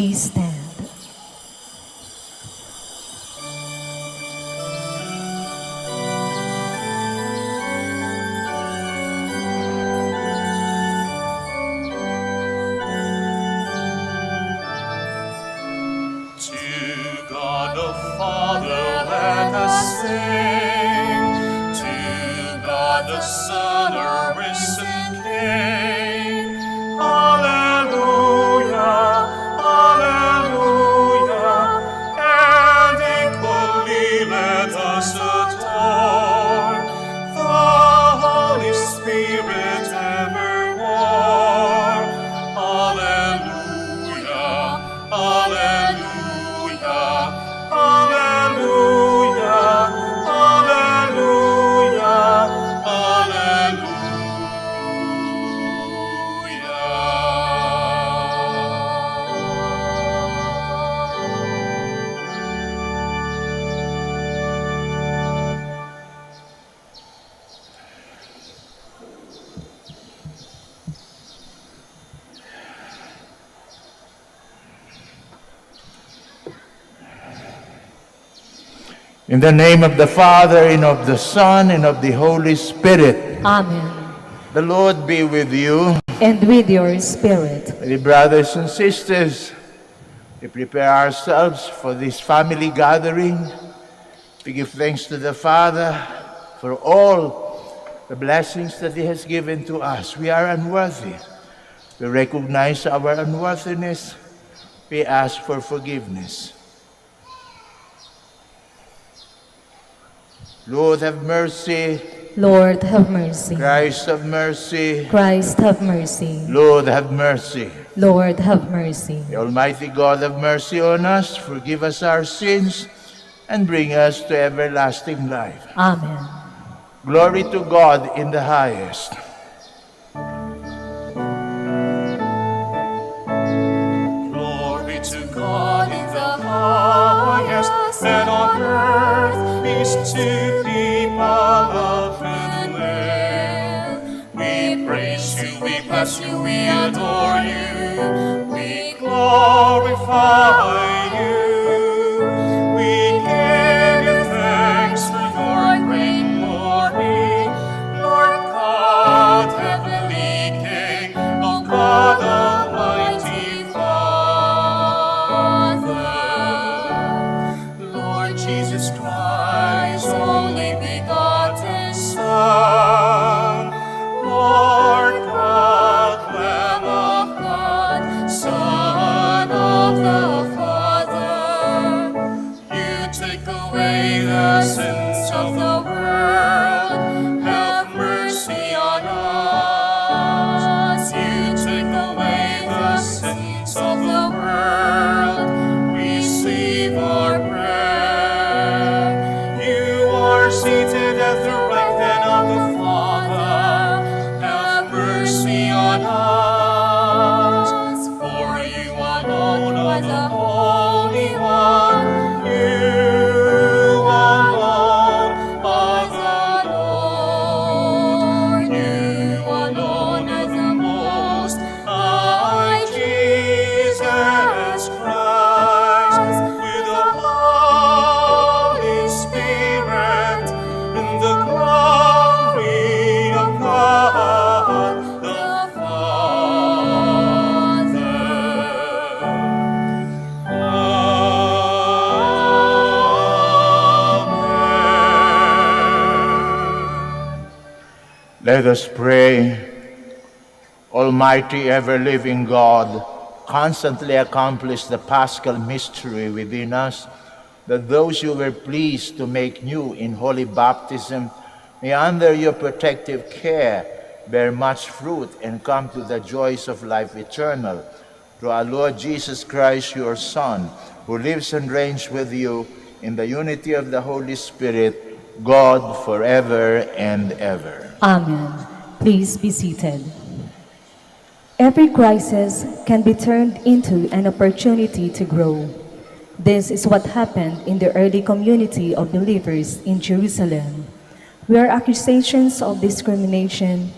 Please stand. In the name of the Father, and of the Son, and of the Holy Spirit. Amen. The Lord be with you. And with your spirit. My brothers and sisters, we prepare ourselves for this family gathering. We give thanks to the Father for all the blessings that He has given to us. We are unworthy. We recognize our unworthiness. We ask for forgiveness. Lord, have mercy. Lord, have mercy. Christ, have mercy. Christ, have mercy. Lord, have mercy. Lord, have mercy. The Almighty God, have mercy on us, forgive us our sins, and bring us to everlasting life. Amen. Glory to God in the highest. Glory to God in the highest, and on earth peace to people of goodwill. We praise you, we bless you, we adore you, we glorify you. We give you thanks for your great glory, Lord God, heavenly King, O God Almighty Father. Lord Jesus Christ, only begotten Son, Lord God, Lamb of God, Son of the Father, you take away the sins of the world, have mercy on us. You take away the sins of the world, receive our prayer. You are seated at the right hand of the Father, have mercy on us. For you alone are the Holy One, you alone are the Lord, you alone are the Most High Jesus Christ, with the Holy Spirit, in the glory of God the Father. Amen. Let us pray. Almighty, ever-living God, constantly accomplish the Paschal mystery within us, that those you were pleased to make new in holy baptism may under your protective care bear much fruit and come to the joys of life eternal. Through our Lord Jesus Christ, your Son, who lives and reigns with you in the unity of the Holy Spirit, God forever and ever. Amen. Please be seated. Every crisis can be turned into an opportunity to grow. This is what happened in the early community of believers in Jerusalem, where accusations of discrimination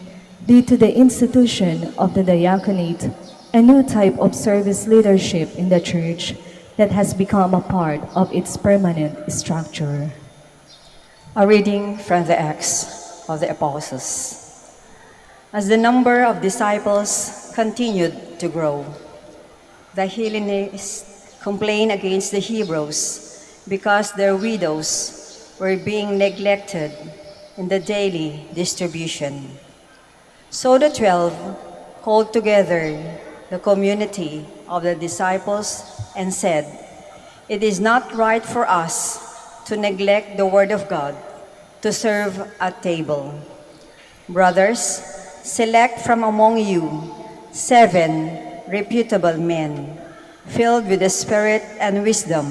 due to the institution of the diaconate a new type of service leadership in the Church that has become a part of its permanent structure. A reading from the Acts of the Apostles. As the number of disciples continued to grow, the Hellenists complained against the Hebrews because their widows were being neglected in the daily distribution. So the 12 called together the community of the disciples and said, "It is not right for us to neglect the word of God to serve at table. Brothers, select from among you 7 reputable men, filled with the Spirit and wisdom,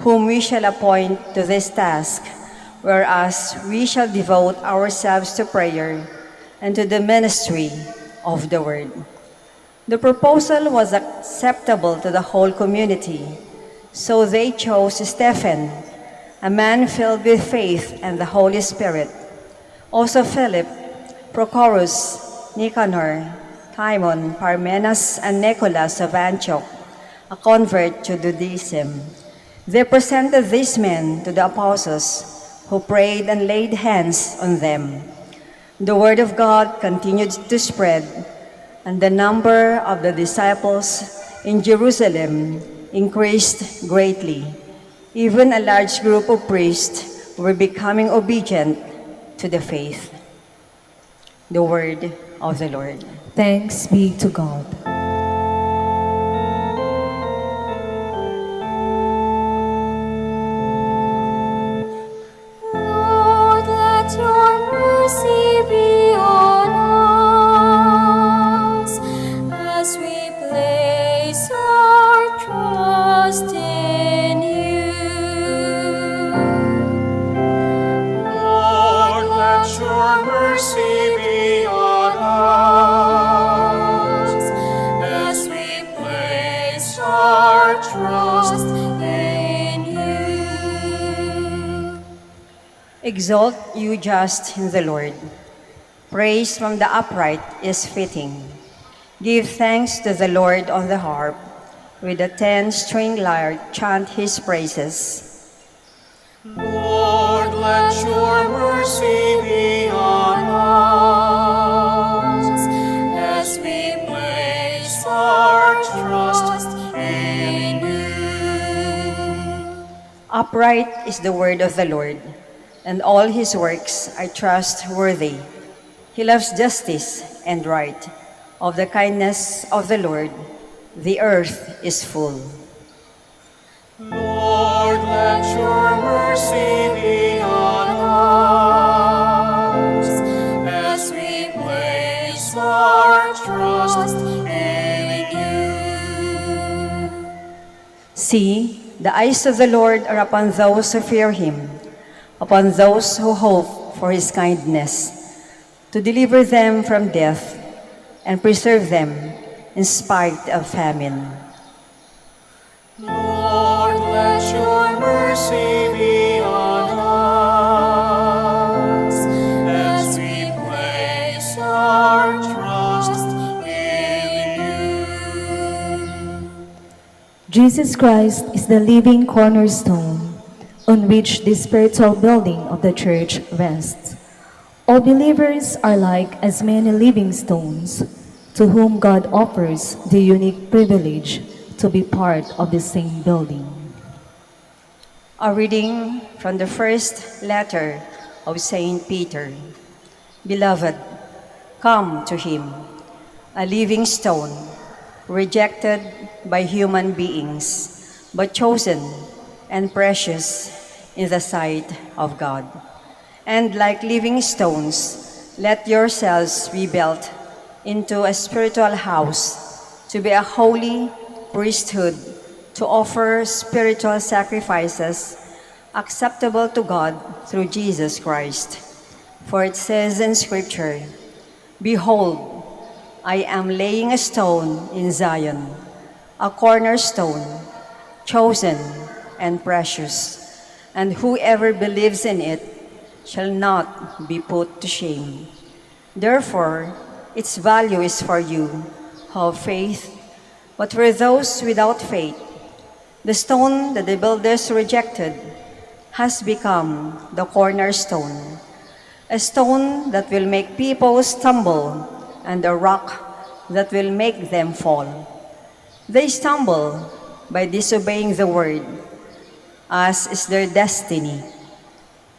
whom we shall appoint to this task, whereas we shall devote ourselves to prayer and to the ministry of the word." The proposal was acceptable to the whole community, so they chose Stephen, a man filled with faith and the Holy Spirit, also Philip, Prochorus, Nicanor, Timon, Parmenas, and Nicholas of Antioch, a convert to Judaism. They presented these men to the apostles, who prayed and laid hands on them. The word of God continued to spread, and the number of the disciples in Jerusalem increased greatly. Even a large group of priests were becoming obedient to the faith. The word of the Lord. Thanks be to God. Lord, let your mercy be on us as we place our trust in you. Lord, let your mercy be on us as we place our trust in you. Exalt you just in the Lord. Praise from the upright is fitting. Give thanks to the Lord on the harp. With a 10-string lyre chant his praises. Lord, let your mercy be on us as we place our trust in you. Upright is the word of the Lord, and all his works are trustworthy. He loves justice and right. Of the kindness of the Lord, the earth is full. Lord, let your mercy be on us as we place our trust in you. See, the eyes of the Lord are upon those who fear him, upon those who hope for his kindness, to deliver them from death and preserve them in spite of famine. Lord, let your mercy be on us as we place our trust in you. Jesus Christ is the living cornerstone on which the spiritual building of the Church rests. All believers are like as many living stones, to whom God offers the unique privilege to be part of the same building. A reading from the first letter of Saint Peter. Beloved, come to him, a living stone, rejected by human beings, but chosen and precious in the sight of God. And like living stones, let yourselves be built into a spiritual house, to be a holy priesthood, to offer spiritual sacrifices acceptable to God through Jesus Christ. For it says in Scripture, "Behold, I am laying a stone in Zion, a cornerstone, chosen and precious, and whoever believes in it shall not be put to shame." Therefore, its value is for you who have faith But for those without faith, the stone that the builders rejected has become the cornerstone, a stone that will make people stumble and a rock that will make them fall. They stumble by disobeying the word, as is their destiny.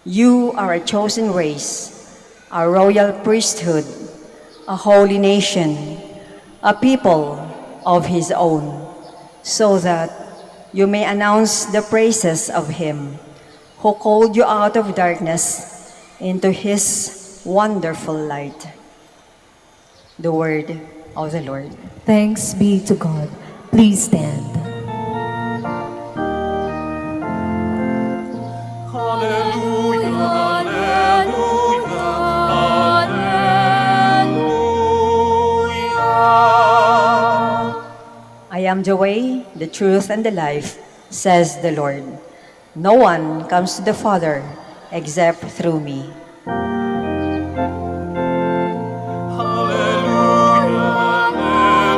You are a chosen race, a royal priesthood, a holy nation, a people of his own, so that you may announce the praises of him who called you out of darkness into his wonderful light. The word of the Lord. Thanks be to God. Please stand. Hallelujah, hallelujah, hallelujah. I am the way, the truth, and the life, says the Lord. No one comes to the Father except through me. Hallelujah, hallelujah.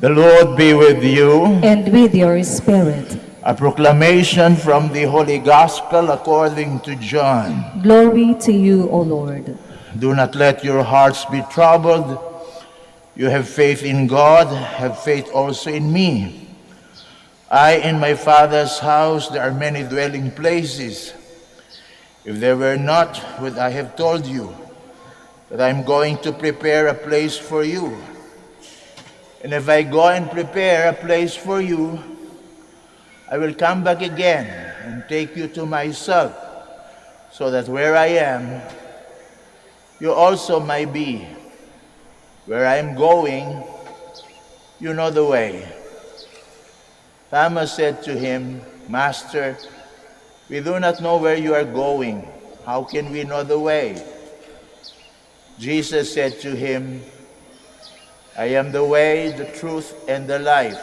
The Lord be with you. And with your spirit. A proclamation from the Holy Gospel according to John. Glory to you, O Lord. Do not let your hearts be troubled. You have faith in God, have faith also in me. In my Father's house there are many dwelling places. If there were not, would I have told you that I am going to prepare a place for you? And if I go and prepare a place for you, I will come back again and take you to myself, so that where I am, you also might be. Where I am going, you know the way. Thomas said to him, Master, we do not know where you are going. How can we know the way? Jesus said to him, I am the way, the truth, and the life.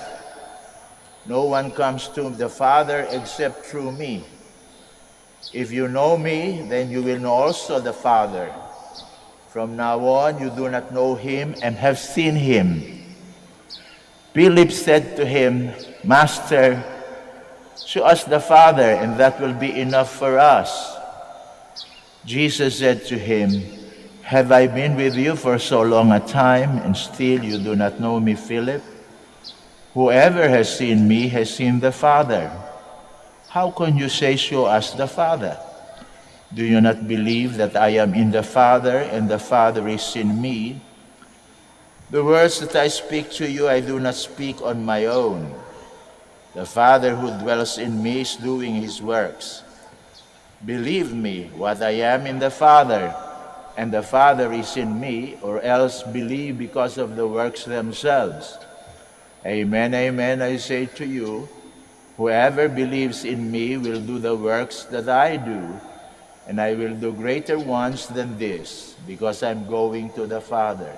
No one comes to the Father except through me. If you know me, then you will know also the Father. From now on, you do not know him and have seen him. Philip said to him, Master, show us the Father, and that will be enough for us. Jesus said to him, Have I been with you for so long a time, and still you do not know me, Philip? Whoever has seen me has seen the Father. How can you say, Show us the Father? Do you not believe that I am in the Father, and the Father is in me? The words that I speak to you, I do not speak on my own. The Father who dwells in me is doing his works. Believe me, what I am in the Father, and the Father is in me, or else believe because of the works themselves. Amen, amen, I say to you, whoever believes in me will do the works that I do, and I will do greater ones than this, because I'm going to the Father.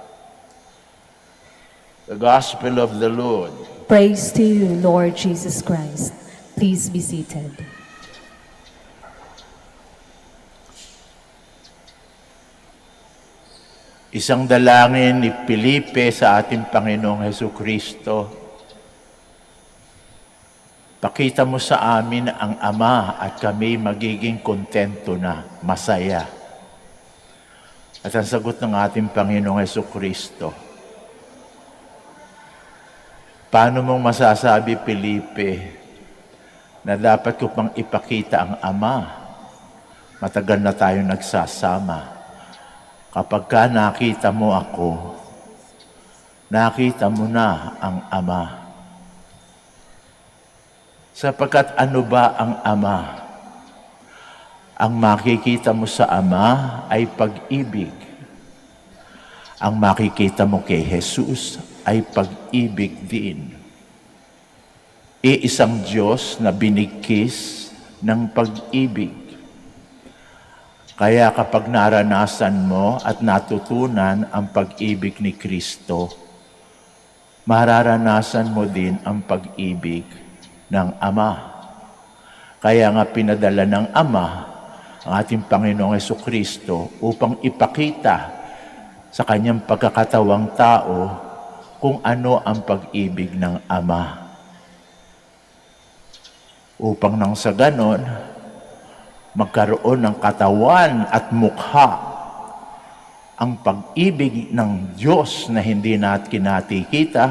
The Gospel of the Lord. Praise to you, Lord Jesus Christ. Please be seated. Isang dalangin ni Felipe sa ating Panginoong Hesukristo. Pakita mo sa amin ang Ama at kami magiging kontento na, masaya. At ang sagot ng ating Panginoong Hesukristo, paano mong masasabi, Felipe, na dapat ko pang ipakita ang Ama? Matagal na tayo nagsasama. Kapag ka nakita mo ako, nakita mo na ang Ama. Sapagkat ano ba ang Ama? Ang makikita mo sa Ama ay pag-ibig. Ang makikita mo kay Jesus ay pag-ibig din. Iisang Diyos na binigkis ng pag-ibig. Kaya kapag naranasan mo at natutunan ang pag-ibig ni Kristo, mararanasan mo din ang pag-ibig ng Ama. Kaya nga pinadala ng Ama ang ating Panginoong Hesukristo upang ipakita sa kanyang pagkakatawang tao kung ano ang pag-ibig ng Ama. Upang nang sa ganon, magkaroon ng katawan at mukha ang pag-ibig ng Diyos na hindi natin kinatikita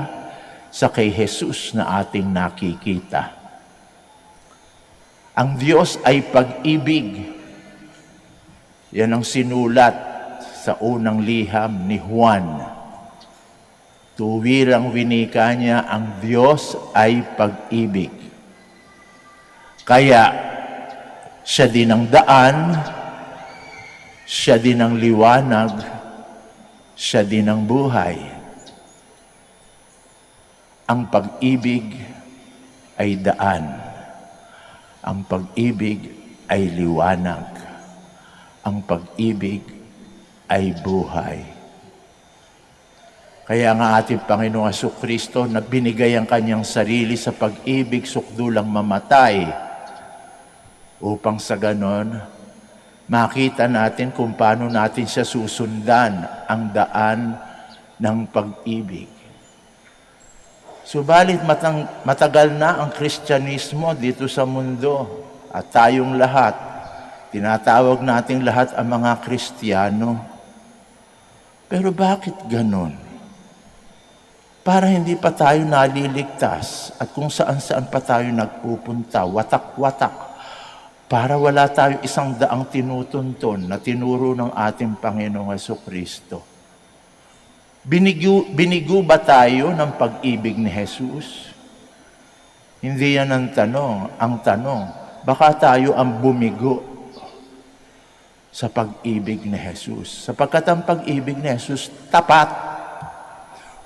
sa kay Jesus na ating nakikita. Ang Diyos ay pag-ibig. Yan ang sinulat sa unang liham ni Juan. Tuwirang winika niya, ang Diyos ay pag-ibig. Kaya, siya din ang daan, siya din ang liwanag, siya din ang buhay. Ang pag-ibig ay daan. Ang pag-ibig ay liwanag. Ang pag-ibig ay buhay. Kaya nga ating Panginoong Hesukristo, nagbinigay ang kanyang sarili sa pag-ibig, sukdulang mamatay, upang sa ganon, makita natin kung paano natin siya susundan ang daan ng pag-ibig. Subalit matagal na ang Kristyanismo dito sa mundo at tayong lahat, tinatawag nating lahat ang mga Kristiyano. Pero bakit ganon? Para hindi pa tayo naliligtas at kung saan-saan pa tayo nagpupunta, watak-watak, para wala tayo isang daang tinutunton na tinuro ng ating Panginoong Hesukristo. Binigo ba tayo ng pag-ibig ni Jesus? Hindi yan ang tanong. Ang tanong, baka tayo ang bumigo sa pag-ibig ni Jesus. Sapagkat ang pag-ibig ni Jesus tapat.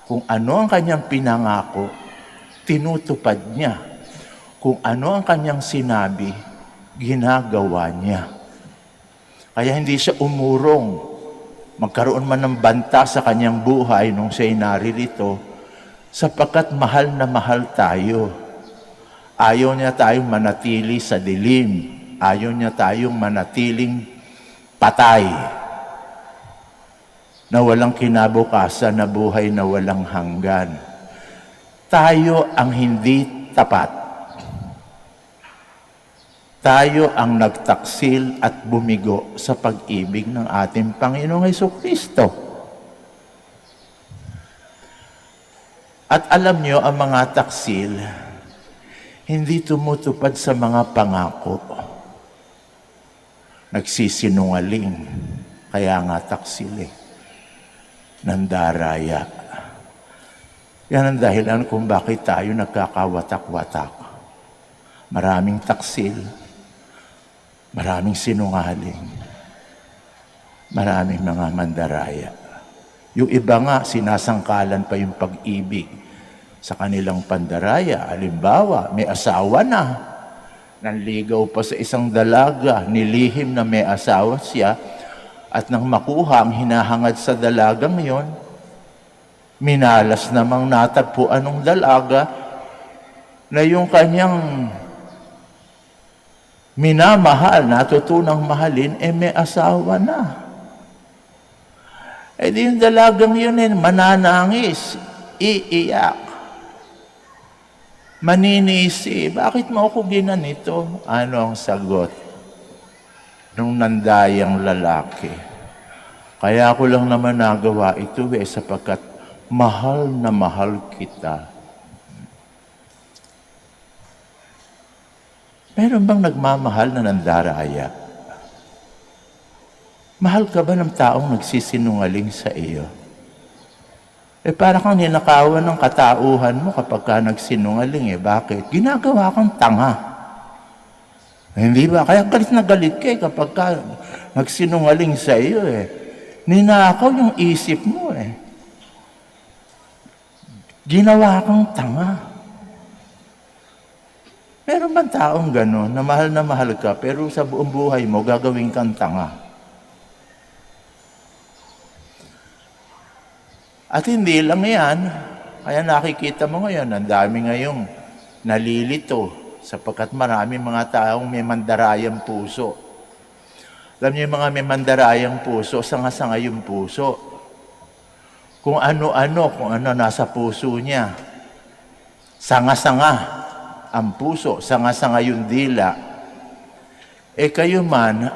Kung ano ang kanyang pinangako, tinutupad niya. Kung ano ang kanyang sinabi, ginagawa niya. Kaya hindi siya umurong. Magkaroon man ng banta sa kanyang buhay nung siya'y naririto, sapagkat mahal na mahal tayo. Ayaw niya tayong manatili sa dilim. Ayaw niya tayong manatiling patay, na walang kinabukasan, na buhay na walang hanggan. Tayo ang hindi tapat. Tayo ang nagtaksil at bumigo sa pag-ibig ng ating Panginoong Hesukristo. At alam nyo, ang mga taksil, hindi tumutupad sa mga pangako. Nagsisinungaling, kaya nga taksil nandaraya. Yan ang dahilan kung bakit tayo nagkakawatak-watak. Maraming taksil, maraming sinungaling, maraming mga mandaraya. Yung iba nga, sinasangkalan pa yung pag-ibig sa kanilang pandaraya. Halimbawa, may asawa na, nanligaw pa sa isang dalaga, nilihim na may asawa siya, at nang makuha ang hinahangad sa dalagang yon, minalas namang natagpuan ng dalaga na yung kanyang minamahal, natutunang mahalin, may asawa na. Di yung dalagang yun mananangis, iiyak, maninisi, bakit mo ako ginanito? Ano ang sagot nung nandayang lalaki? Kaya ako lang naman nagawa ito sapagkat mahal na mahal kita. Meron bang nagmamahal na nandaraya? Mahal ka ba ng taong nagsisinungaling sa iyo? Para kang ninakawan ng katauhan mo kapag ka nagsinungaling. Bakit? Ginagawa kang tanga. Hindi ba? Kaya galit na galit ka kapag ka nagsinungaling sa iyo. Ninakaw yung isip mo. Ginawa kang tanga. Meron bang taong gano'n na mahal ka pero sa buong buhay mo gagawin kang tanga? At hindi lang yan. Kaya nakikita mo ngayon, ang dami ngayong nalilito sapagkat marami mga taong may mandarayang puso. Alam niyo yung mga may mandarayang puso, sanga-sanga yung puso. Kung ano nasa puso niya. Sanga-sanga ang puso, sanga-sanga yung dila. Kayo man,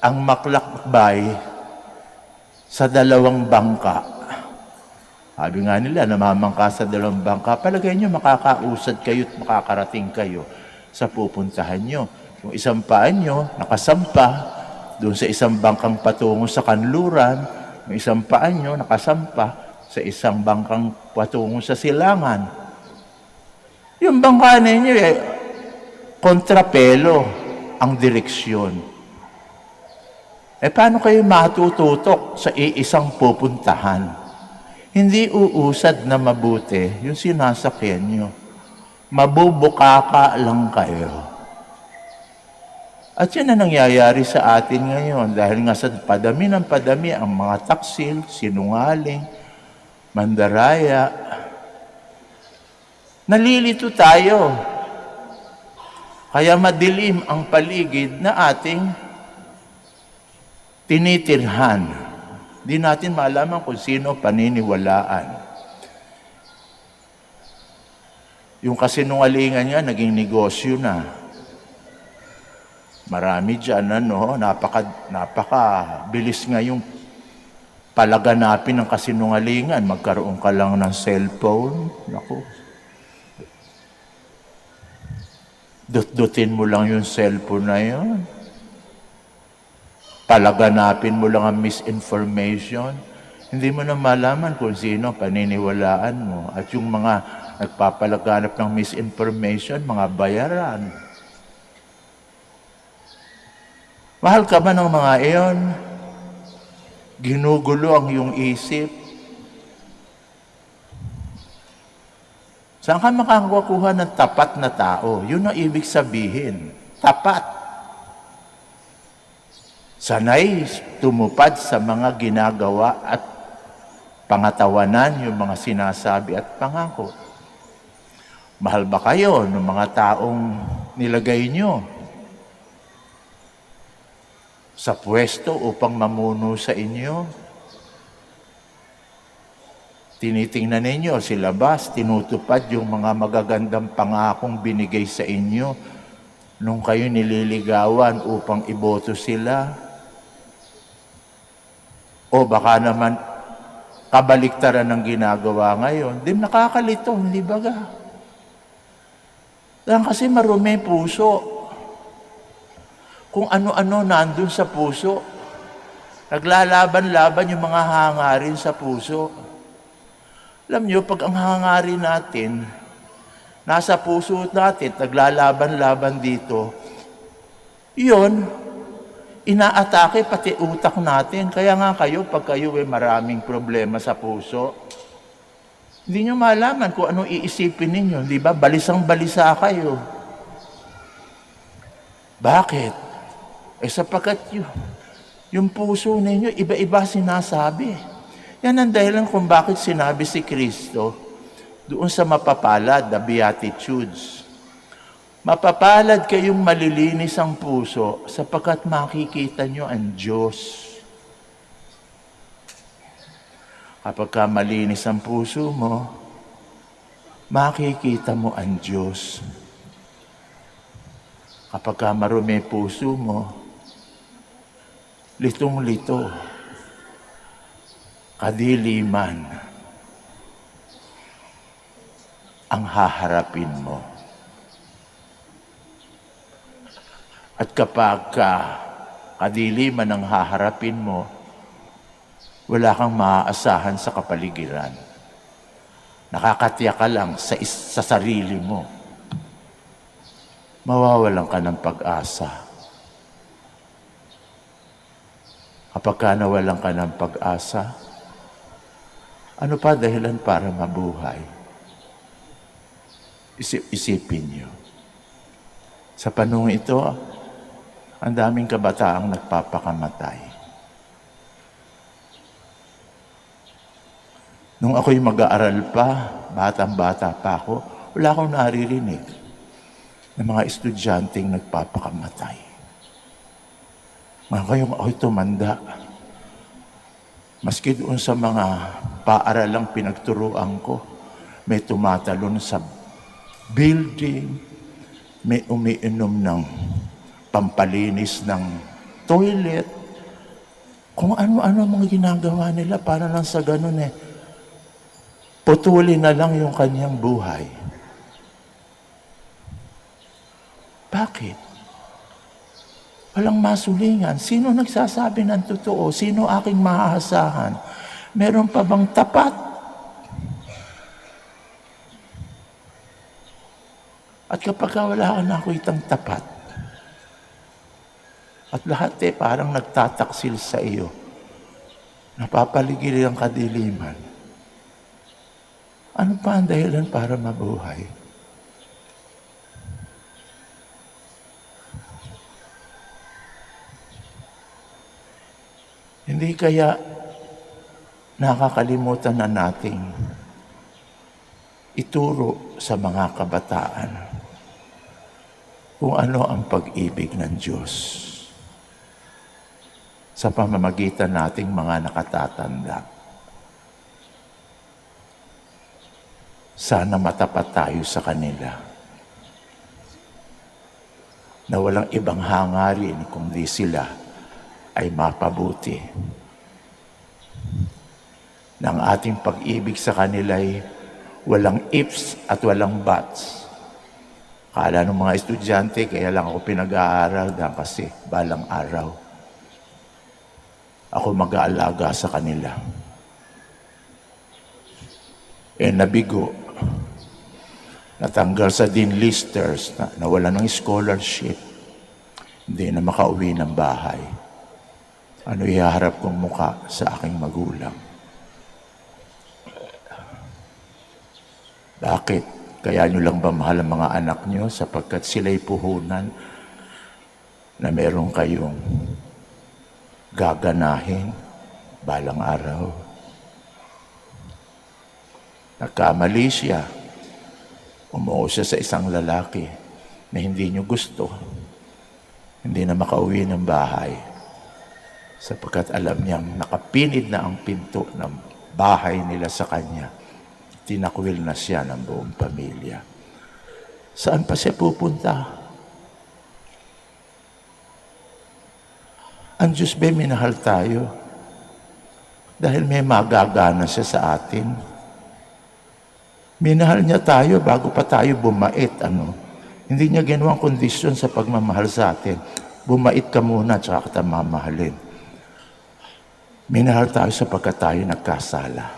ang maklakbay sa dalawang bangka. Sabi nga nila, namamangka sa dalawang bangka, palagay nyo makakausad kayo at makakarating kayo sa pupuntahan nyo. Yung isang paan nyo, nakasampa doon sa isang bangkang patungo sa kanluran, yung isang paan nyo, nakasampa sa isang bangkang patungo sa silangan. Yung bangka ninyo, kontrapelo ang direksyon. Paano kayo matututok sa iisang pupuntahan? Hindi uusad na mabuti yung sinasakyan nyo. Mabubukaka lang kayo. At yan ang nangyayari sa atin ngayon dahil nga sa padami ng padami ang mga taksil, sinungaling, mandaraya. Nalilito tayo. Kaya madilim ang paligid na ating tinitirhan. Di natin malaman kung sino paniniwalaan. Yung kasinungalingan nga, naging negosyo na. Marami dyan, napaka-bilis nga yung palaganapin ng kasinungalingan. Magkaroon ka lang ng cellphone. Naku. Dut-dutin mo lang yung cellphone na yun. Palaganapin mo lang ang misinformation. Hindi mo na malaman kung sino paniniwalaan mo. At yung mga nagpapalaganap ng misinformation, mga bayaran. Mahal ka ba ng mga iyon? Ginugulo ang iyong isip. Saan ka makakakuha ng tapat na tao? Yun ang ibig sabihin. Tapat. Sanay tumupad sa mga ginagawa at pangatawanan yung mga sinasabi at pangako. Mahal ba kayo ng mga taong nilagay nyo sa pwesto upang mamuno sa inyo? Tinitingnan ninyo si labas, tinutupad yung mga magagandang pangakong binigay sa inyo nung kayo nililigawan upang iboto sila. O baka naman kabaliktaran ng ginagawa ngayon. Di nakakalito, hindi baga? Lang kasi marumi puso. Kung ano-ano nandun sa puso. Naglalaban-laban yung mga hangarin sa puso. Alam nyo, pag ang hangarin natin, nasa puso natin, naglalaban-laban dito, yun, inaatake pati utak natin. Kaya nga kayo, pag kayo maraming problema sa puso, hindi nyo malaman kung anong iisipin ninyo. Di ba? Balisang-balisa kayo. Bakit? Sapagkat yung puso ninyo, iba-iba sinasabi. Yan ang dahilan kung bakit sinabi si Kristo doon sa mapapalad, the Beatitudes. Mapapalad kayong malilinis ang puso sapagkat makikita nyo ang Diyos. Kapag ka malinis ang puso mo, makikita mo ang Diyos. Kapag ka marumi puso mo, litong-lito, kadiliman ang haharapin mo. At kapag kadiliman ang haharapin mo, wala kang maaasahan sa kapaligiran. Nakakatiyak ka lang sa sarili mo. Mawawalan ka ng pag-asa. Kapag nawalan ka ng pag-asa, ano pa dahilan para mabuhay? Isipin niyo. Sa panahon ito, ang daming kabataang nagpapakamatay. Nung ako'y mag-aaral pa, batang-bata pa ako, wala akong naririnig ng mga estudyanteng nagpapakamatay. Mga kayong ako'y tumanda. Maski doon sa mga paaralang pinagturuan ko, may tumatalon sa building, may umiinom ng pampalinis ng toilet. Kung ano-ano mga ginagawa nila para lang sa ganun putulin na lang yung kanyang buhay. Bakit? Walang masulingan. Sino nagsasabi ng totoo? Sino aking maaasahan? Meron pa bang tapat? At kapag wala ka nakitang tapat, at lahat parang nagtataksil sa iyo, napapaligid ang kadiliman, ano pa ang dahilan para mabuhay? Hindi kaya nakakalimutan na nating ituro sa mga kabataan kung ano ang pag-ibig ng Diyos sa pamamagitan nating mga nakatatanda. Sana matapat tayo sa kanila na walang ibang hangarin kundi sila ay mapabuti. Ng ating pag-ibig sa kanila ay walang ifs at walang buts. Kala ng mga estudyante, kaya lang ako pinag-aaral dahil kasi balang araw ako mag-aalaga sa kanila. Nabigo, natanggal sa Dean Listers, nawala ng scholarship, hindi na makauwi ng bahay. Ano ihaharap kong muka sa aking magulang? Bakit? Kaya nyo lang ba mahal ang mga anak nyo sapagkat sila'y puhunan na meron kayong gaganahin balang araw? Nagkamali siya. Umuo siya sa isang lalaki na hindi nyo gusto. Hindi na makauwi ng bahay sapagkat alam niyang nakapinid na ang pinto ng bahay nila sa kanya. Tinakwil na siya ng buong pamilya. Saan pa siya pupunta? Ang Diyos ba minahal tayo? Dahil may magagana siya sa atin. Minahal niya tayo bago pa tayo bumait. Hindi niya ginawang kondisyon sa pagmamahal sa atin. Bumait ka muna, tsaka kita mamahalin. Minahal tayo sapagkat tayo nagkasala.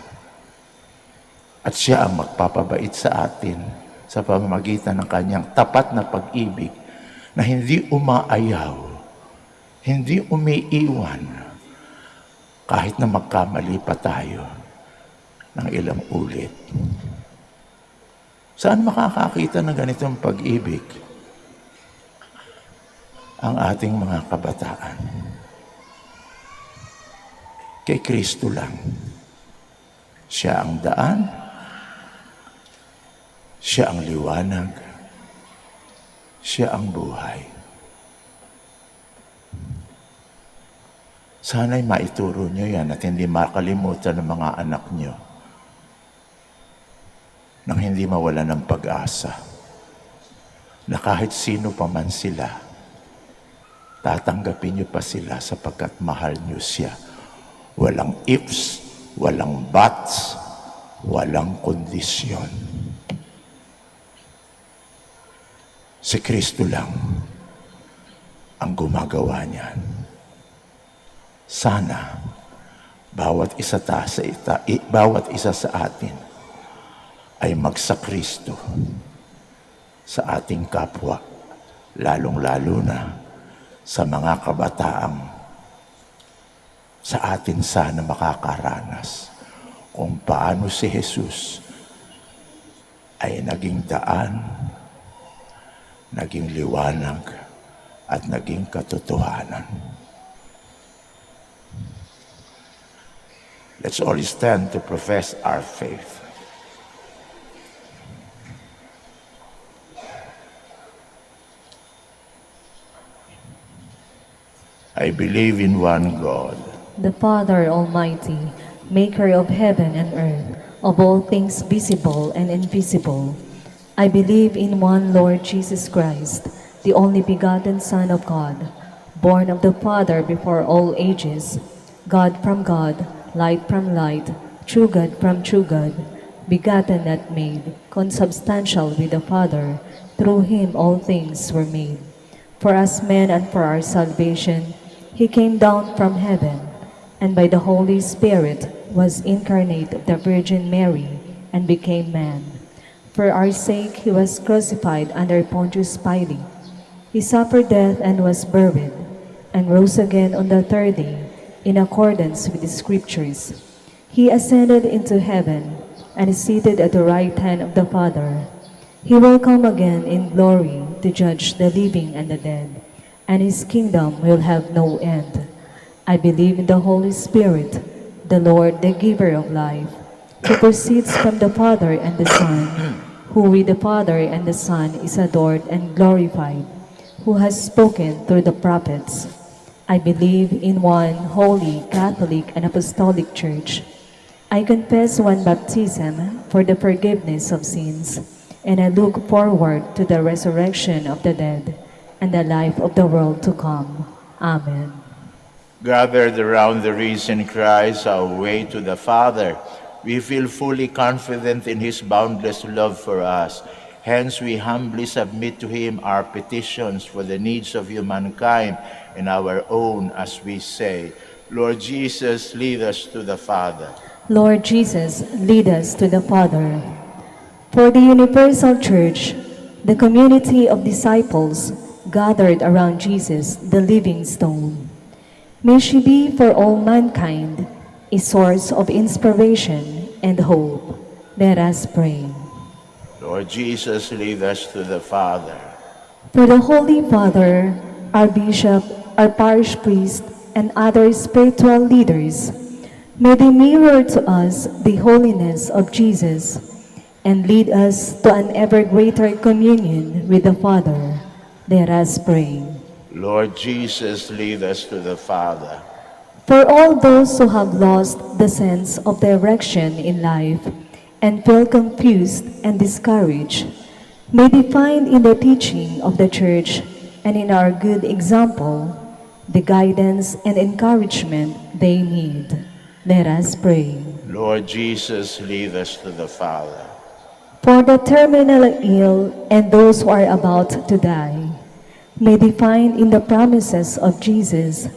At siya ang magpapabait sa atin sa pamamagitan ng kanyang tapat na pag-ibig na hindi umaayaw, hindi umiiwan, kahit na magkamali pa tayo ng ilang ulit. Saan makakakita ng ganitong pag-ibig? Ang ating mga kabataan. Kay Kristo lang. Siya ang daan, siya ang liwanag, siya ang buhay. Sana'y maituro nyo yan at hindi makalimutan ng mga anak nyo nang hindi mawala ng pag-asa na kahit sino pa man sila, tatanggapin nyo pa sila sapagkat mahal nyo siya. Walang ifs, walang buts, walang kondisyon. Si Kristo lang ang gumagawa niyan. Sana bawat isa sa atin ay magsakristo sa ating kapwa, lalong-lalo na sa mga kabataang sa atin sana makakaranas kung paano si Jesus ay naging daan, naging liwanag, at naging katotohanan. Let's all stand to profess our faith. I believe in one God, the Father Almighty, maker of heaven and earth, of all things visible and invisible. I believe in one Lord Jesus Christ, the only begotten Son of God, born of the Father before all ages, God from God, light from light, true God from true God, begotten not made, consubstantial with the Father. Through him all things were made. For us men and for our salvation, he came down from heaven, and by the Holy Spirit was incarnate of the Virgin Mary, and became man. For our sake he was crucified under Pontius Pilate. He suffered death and was buried, and rose again on the third day, in accordance with the Scriptures. He ascended into heaven, and is seated at the right hand of the Father. He will come again in glory to judge the living and the dead, and his kingdom will have no end. I believe in the Holy Spirit, the Lord, the giver of life, who proceeds from the Father and the Son, who with the Father and the Son is adored and glorified, who has spoken through the prophets. I believe in one holy, Catholic, and Apostolic Church. I confess one baptism for the forgiveness of sins, and I look forward to the resurrection of the dead and the life of the world to come. Amen. gathered around the risen Christ, our way to the Father, we feel fully confident in his boundless love for us. Hence, we humbly submit to him our petitions for the needs of humankind and our own as we say, Lord Jesus, lead us to the Father. Lord Jesus, lead us to the Father. For the universal church, the community of disciples gathered around Jesus, the living stone. May she be for all mankind a source of inspiration and hope. Let us pray. Lord Jesus, lead us to the Father. For the Holy Father, our Bishop, our parish priest, and other spiritual leaders, may they mirror to us the holiness of Jesus and lead us to an ever greater communion with the Father. Let us pray. Lord Jesus, lead us to the Father. For all those who have lost the sense of direction in life and feel confused and discouraged, may they find in the teaching of the Church and in our good example the guidance and encouragement they need. Let us pray. Lord Jesus, lead us to the Father. For the terminally ill and those who are about to die, may they find in the promises of Jesus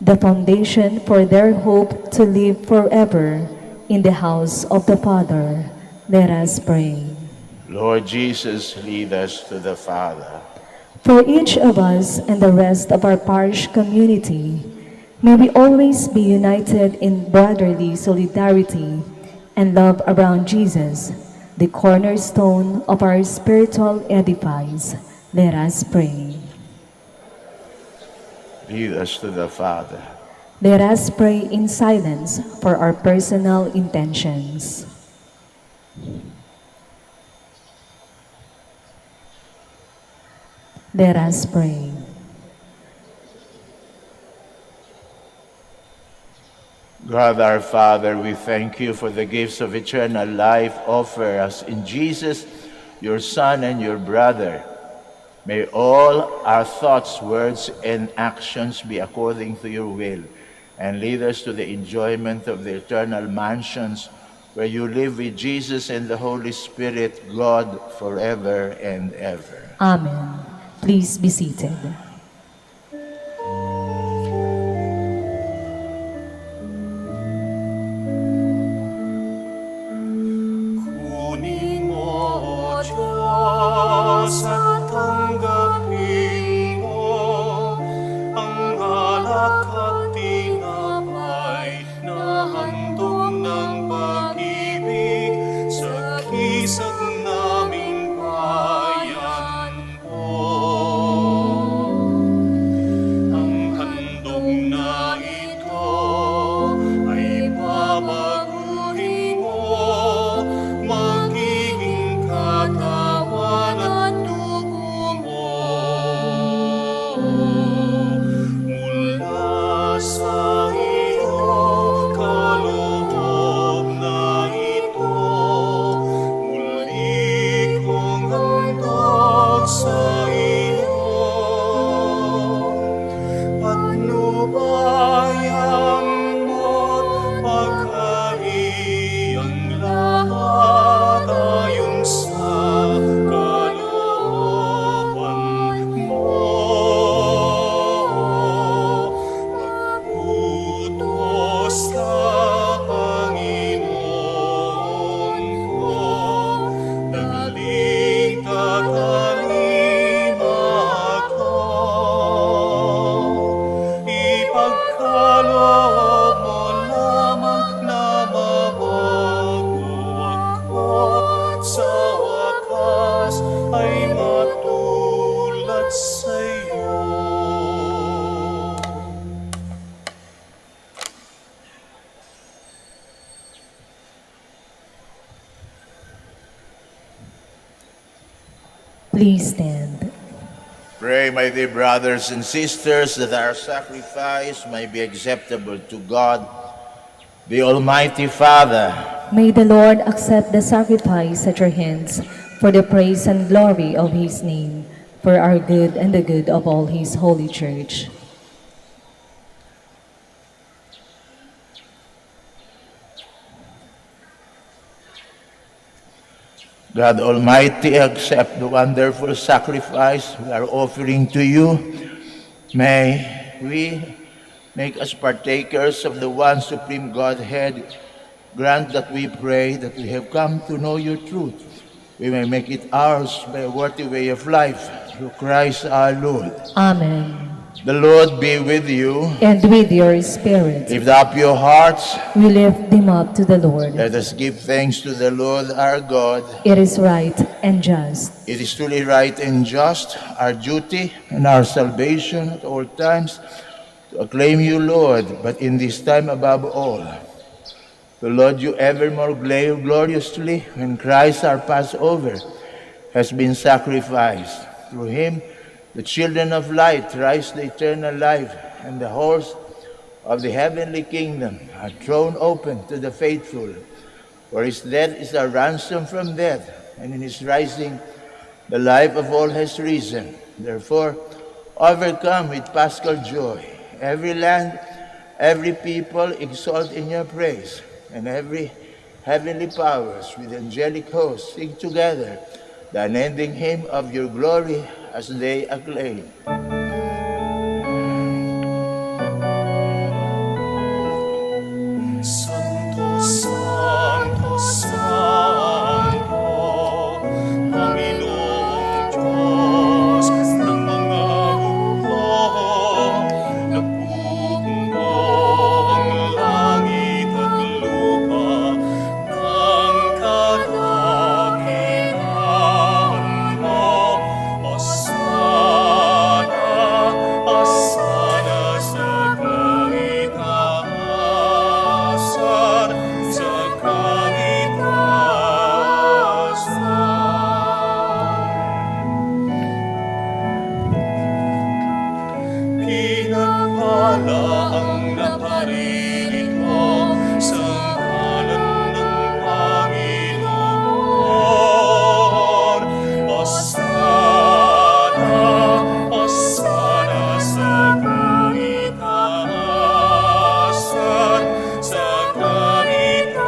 the foundation for their hope to live forever in the house of the Father. Let us pray. Lord Jesus, lead us to the Father. For each of us and the rest of our parish community, may we always be united in brotherly solidarity and love around Jesus, the cornerstone of our spiritual edifice. Let us pray. Lead us to the Father. Let us pray in silence for our personal intentions. Let us pray. God our Father, we thank you for the gifts of eternal life offered us in Jesus, your Son and your brother. May all our thoughts, words, and actions be according to your will, and lead us to the enjoyment of the eternal mansions where you live with Jesus and the Holy Spirit, God, forever and ever. Amen. Please be seated. Kunin mo, Diyos, at tanggapin mo ang alak at tinapay na handog ng pag-ibig sa kisag naming bayan po. Please stand. Pray, my dear brothers and sisters, that our sacrifice may be acceptable to God, the Almighty Father. May the Lord accept the sacrifice at your hands for the praise and glory of his name, for our good and the good of all his holy church. God Almighty, accept the wonderful sacrifice we are offering to you. May we make us partakers of the one supreme Godhead. Grant that we pray that we have come to know your truth. We may make it ours by a worthy way of life through Christ our Lord. Amen. The Lord be with you. And with your spirit, Lift up your hearts. we lift them up to the Lord. Let us give thanks to the Lord our God. It is right and just. It is truly right and just, our duty and our salvation at all times, to acclaim you, Lord, but in this time above all, to laud you ever more gloriously when Christ our Passover has been sacrificed. Through him, the children of light rise to eternal life, and the halls of the heavenly kingdom are thrown open to the faithful. For his death is a ransom from death, and in his rising, the life of all has risen. Therefore, overcome with paschal joy, every land, every people exalt in your praise, and every heavenly powers with angelic hosts sing together the unending hymn of your glory as they acclaim. Santo, Santo, Santo, Panginoong Diyos ng mga hukbo, nagbubuong langit at lupa ng kadakilaan mo. Asana sa kaitaasan, sa kaitaasan. Pinagpala ang naparirito sa ngalan ng Panginoon. Asana sa kaitaasan, sa kaitaasan,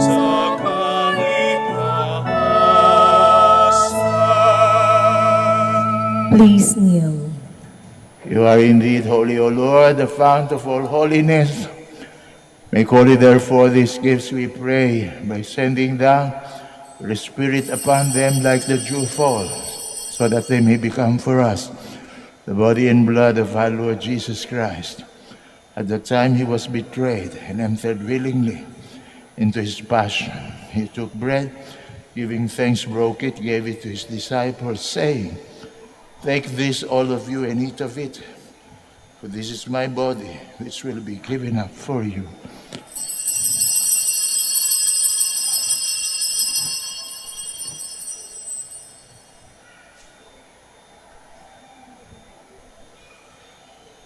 sa kaitaasan. Please kneel. You are indeed holy, O Lord, the fount of all holiness. Make holy, therefore, these gifts, we pray, by sending down the Spirit upon them like the dew fall, so that they may become for us the body and blood of our Lord Jesus Christ. At the time he was betrayed and entered willingly into his passion, he took bread, giving thanks, broke it, gave it to his disciples, saying, "Take this, all of you, and eat of it, for this is my body, which will be given up for you."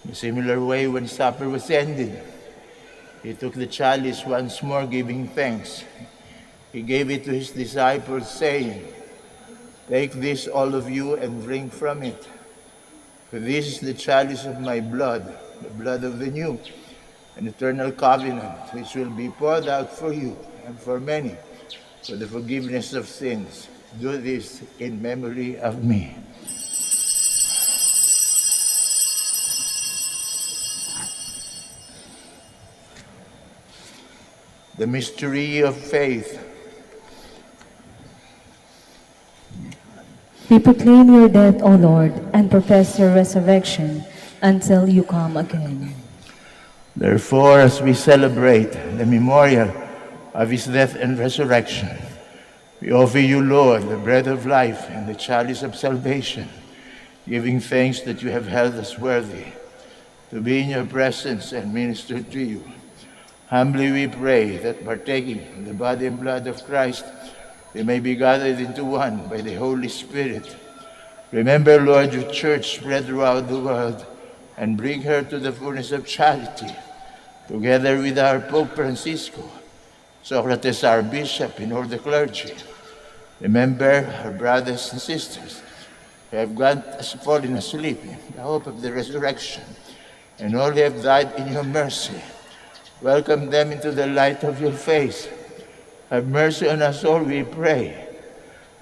In a similar way, when supper was ended, he took the chalice once more, giving thanks. He gave it to his disciples, saying, "Take this, all of you, and drink from it. For this is the chalice of my blood, the blood of the new and eternal covenant, which will be poured out for you and for many for the forgiveness of sins. Do this in memory of me." The mystery of faith. We proclaim your death, O Lord, and profess your resurrection until you come again. Therefore, as we celebrate the memorial of his death and resurrection, we offer you, Lord, the bread of life and the chalice of salvation, giving thanks that you have held us worthy to be in your presence and minister to you. Humbly we pray that, partaking of the body and blood of Christ, we may be gathered into one by the Holy Spirit. Remember, Lord, your church spread throughout the world and bring her to the fullness of charity, together with our Pope Francisco, Socrates, our bishop, and all the clergy. Remember our brothers and sisters who have fallen asleep in the hope of the resurrection, and all who have died in your mercy. Welcome them into the light of your face. Have mercy on us all, we pray.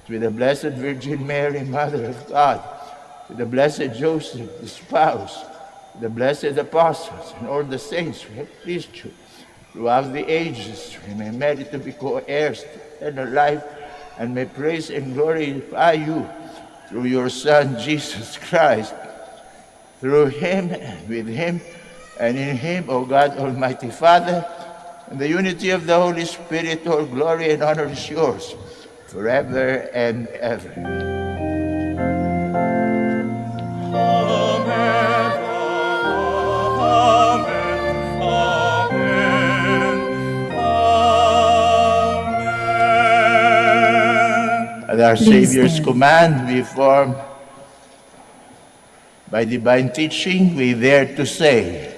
With the Blessed Virgin Mary, Mother of God, with the Blessed Joseph, the spouse, with the blessed apostles, and all the saints who have pleased you throughout the ages, we may merit to be co-heirs to eternal life, and may praise and glorify you through your Son, Jesus Christ. Through him, and with him, and in him, O God, Almighty Father, in the unity of the Holy Spirit, all glory and honor is yours, forever and ever. Amen. Amen. Amen. At our Please Savior's stand. command, we form by divine teaching, we dare to say,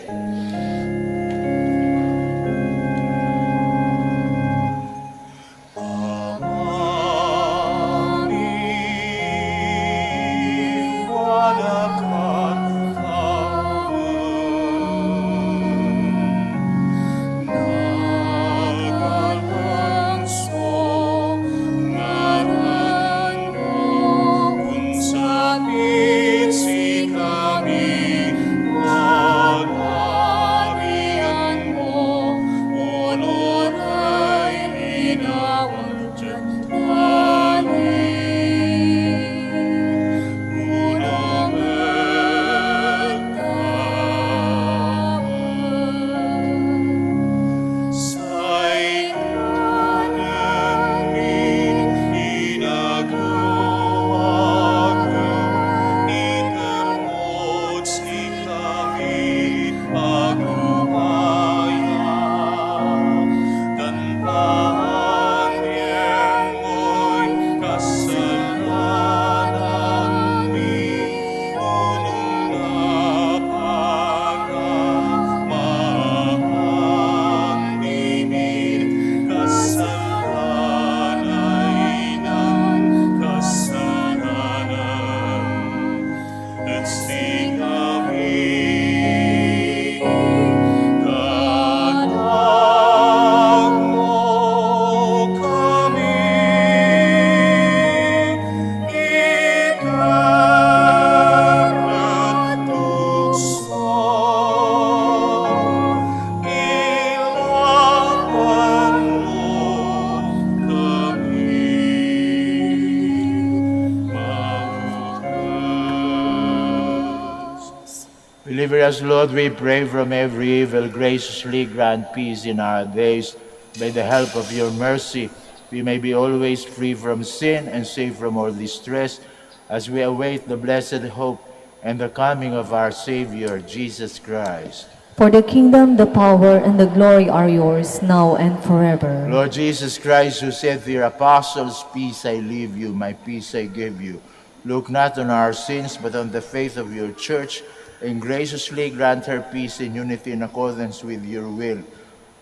deliver us, Lord, we pray, from every evil. Graciously grant peace in our days. By the help of your mercy, we may be always free from sin and safe from all distress, as we await the blessed hope and the coming of our Savior, Jesus Christ. For the kingdom, the power, and the glory are yours, now and forever. Lord Jesus Christ, who said to your apostles, "Peace I leave you, my peace I give you," look not on our sins, but on the faith of your church, and graciously grant her peace and unity in accordance with your will,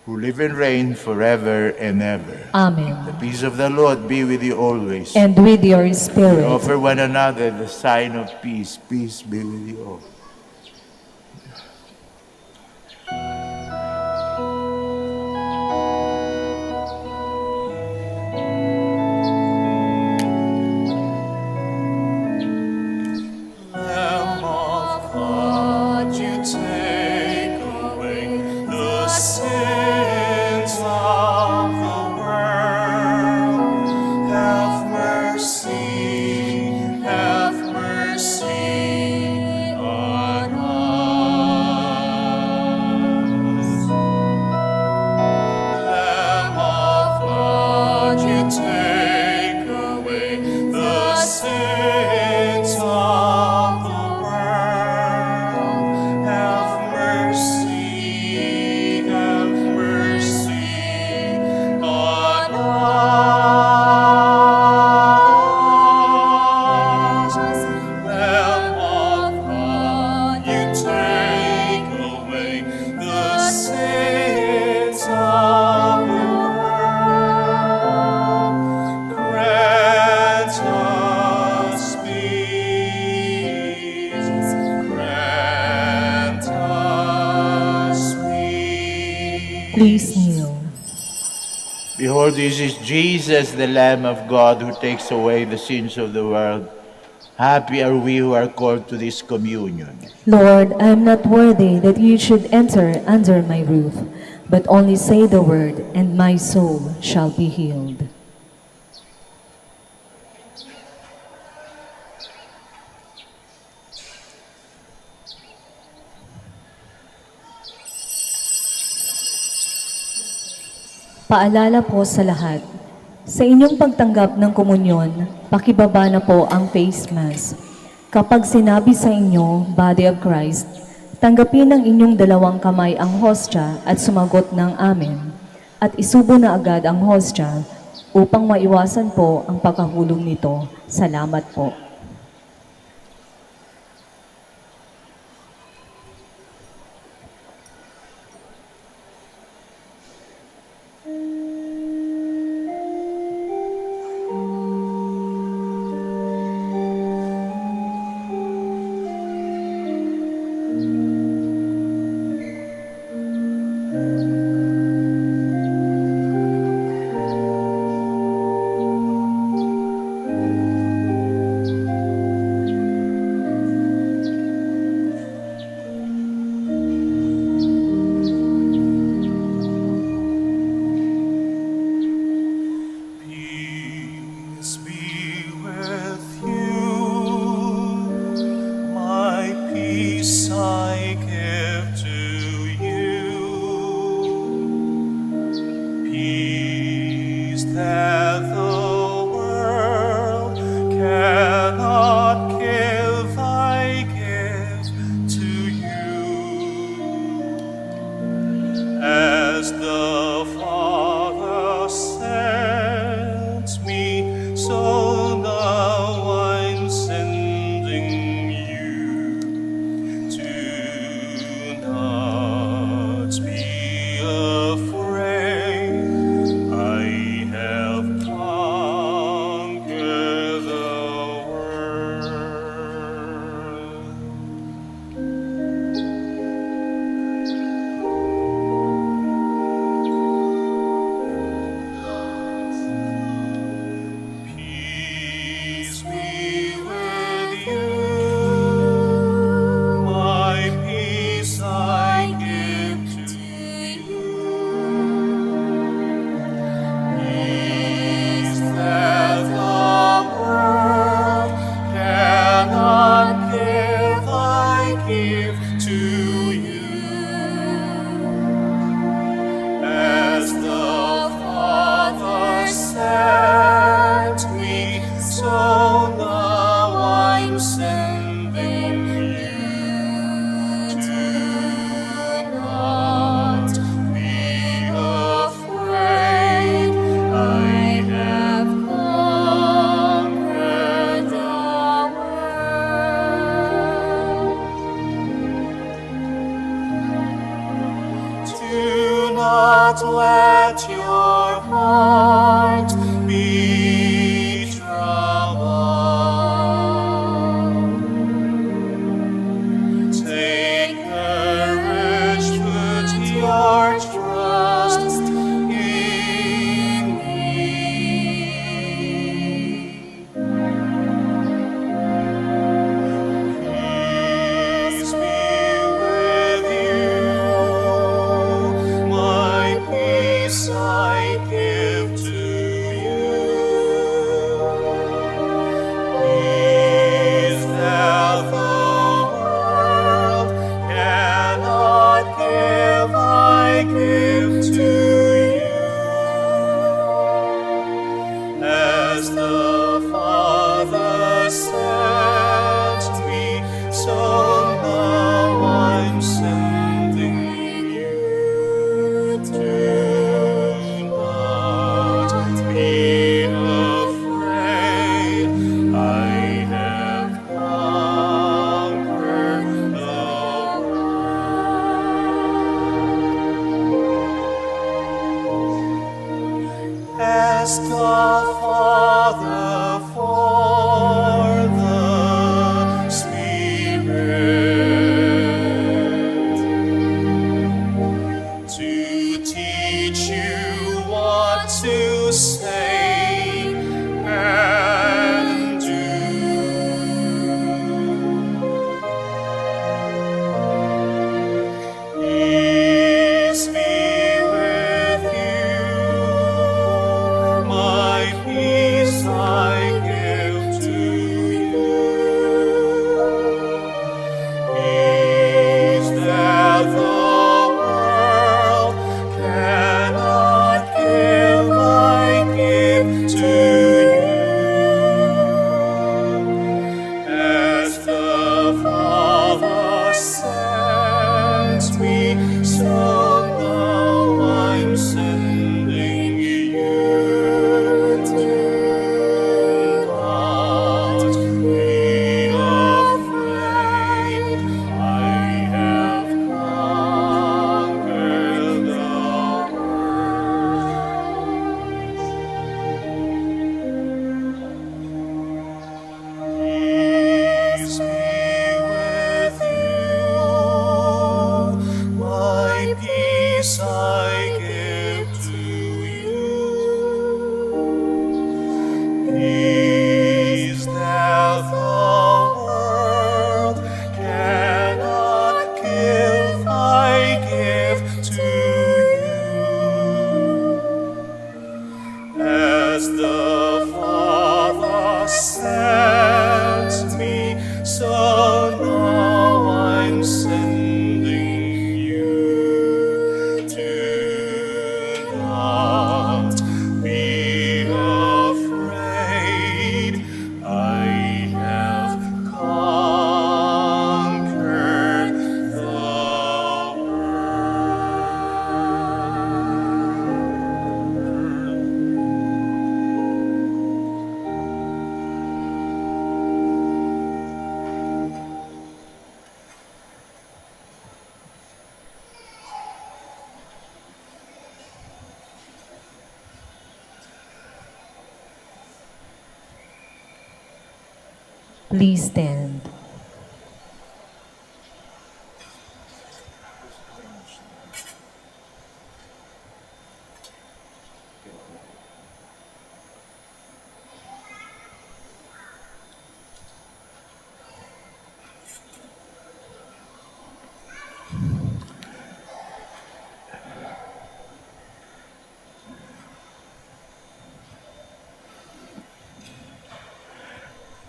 who live and reign forever and ever. Amen. The peace of the Lord be with you always. And with your spirit. Offer one another the sign of peace. Peace be with you all. Lamb of God, you take away the sins of the world. Have mercy on Please kneel. Behold, this is Jesus, the Lamb of God, who takes away the sins of the world. Happy are we who are called to this communion. Lord, I am not worthy that you should enter under my roof, but only say the word, and my soul shall be healed. Paalala po sa lahat, sa inyong pagtanggap ng komunyon, pakibaba na po ang face mask. Kapag sinabi sa inyo, Body of Christ, tanggapin ng inyong dalawang kamay ang hostya at sumagot ng Amen. At isubo na agad ang hostya upang maiwasan po ang pagkahulog nito. Salamat po. Peace be with you. My peace I give to you. Peace that the world cannot give, I give to you. As the Father sent me, so now I'm sending you. Do not be afraid, I have conquered the world. Peace be with you. My peace I give to you. Peace that the world cannot give, I give to you. As the Father sent me, so now I'm sending you. Do not be afraid, I have conquered the world. Do not let your heart be troubled. Please stand.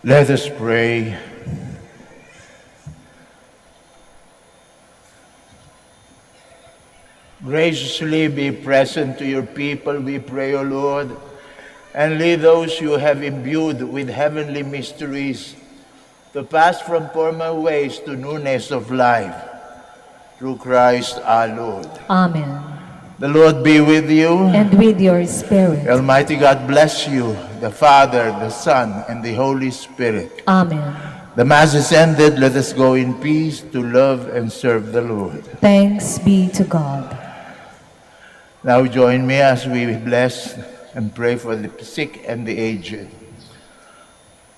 Let us pray. Graciously be present to your people, we pray, O Lord, and lead those you have imbued with heavenly mysteries to pass from former ways to newness of life. Through Christ our Lord. Amen. The Lord be with you. And with your spirit. Almighty God bless you, the Father, the Son, and the Holy Spirit. Amen. The Mass is ended. Let us go in peace to love and serve the Lord. Thanks be to God. Now join me as we bless and pray for the sick and the aged.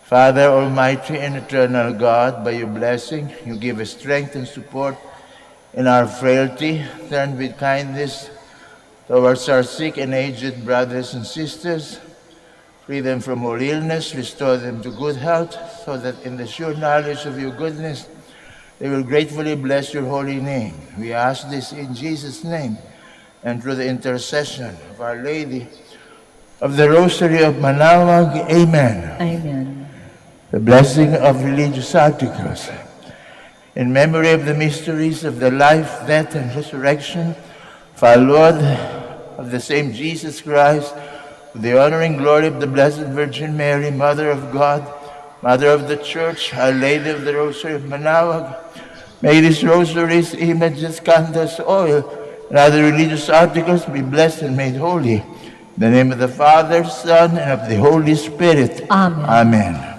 Father, Almighty and eternal God, by your blessing, you give us strength and support in our frailty. Turn with kindness towards our sick and aged brothers and sisters. Free them from all illness, restore them to good health, so that in the sure knowledge of your goodness, they will gratefully bless your holy name. We ask this in Jesus' name, and through the intercession of Our Lady of the Rosary of Manaoag. Amen. Amen. The blessing of religious articles. In memory of the mysteries of the life, death, and resurrection of our Lord, of the same Jesus Christ, with the honor and glory of the Blessed Virgin Mary, Mother of God, Mother of the Church, Our Lady of the Rosary of Manaoag, may these rosaries, images, candles, oil, and other religious articles be blessed and made holy. In the name of the Father, Son, and of the Holy Spirit. Amen. Amen.